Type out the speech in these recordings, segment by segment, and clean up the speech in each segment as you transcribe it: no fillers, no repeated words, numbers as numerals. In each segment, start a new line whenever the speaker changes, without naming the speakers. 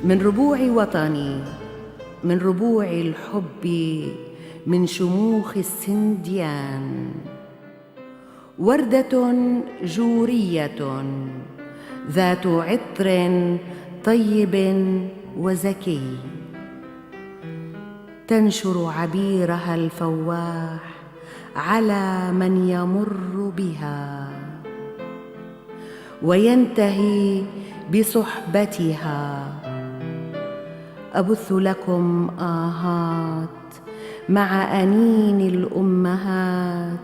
من ربوع وطني، من ربوع الحب، من شموخ السنديان، وردة جورية ذات عطر طيب وزكي، تنشر عبيرها الفواح على من يمر بها، وينتهي بصحبتها. أبث لكم آهات مع أنين الأمهات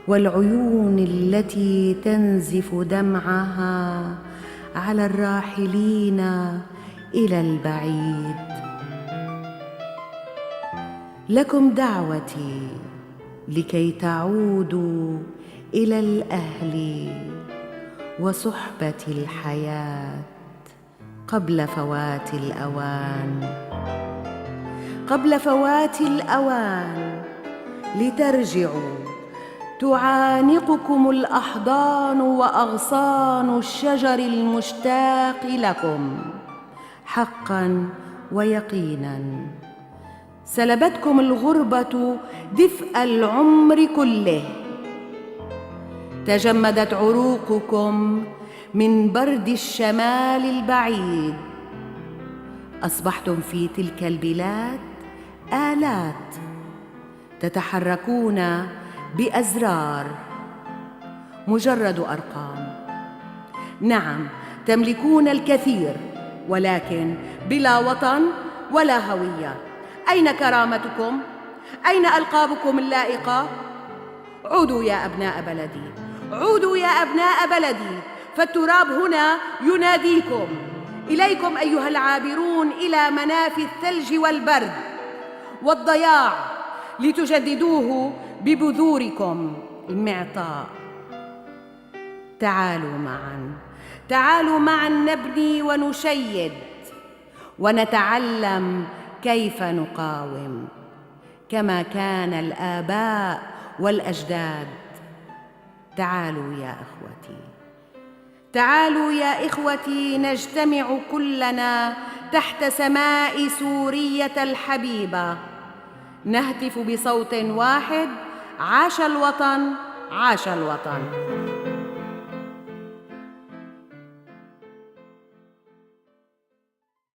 والعيون التي تنزف دمعها على الراحلين إلى البعيد. لكم دعوتي لكي تعودوا إلى الأهل وصحبة الحياة قبل فوات الأوان، قبل فوات الأوان، لترجعوا تعانقكم الأحضان وأغصان الشجر المشتاق لكم حقاً ويقيناً. سلبتكم الغربة دفء العمر كله، تجمدت عروقكم من برد الشمال البعيد، أصبحتم في تلك البلاد آلات تتحركون بأزرار، مجرد أرقام. نعم، تملكون الكثير، ولكن بلا وطن ولا هوية. أين كرامتكم؟ أين ألقابكم اللائقة؟ عودوا يا أبناء بلدي، عودوا يا أبناء بلدي، فالتراب هنا يناديكم. إليكم أيها العابرون إلى منافي الثلج والبرد والضياع، لتجددوه ببذوركم المعطاء. تعالوا معاً، تعالوا معاً نبني ونشيد ونتعلم كيف نقاوم كما كان الآباء والأجداد. تعالوا يا إخوتي، تعالوا يا إخوتي، نجتمع كلنا تحت سماء سورية الحبيبة، نهتف بصوت واحد: عاش الوطن، عاش الوطن.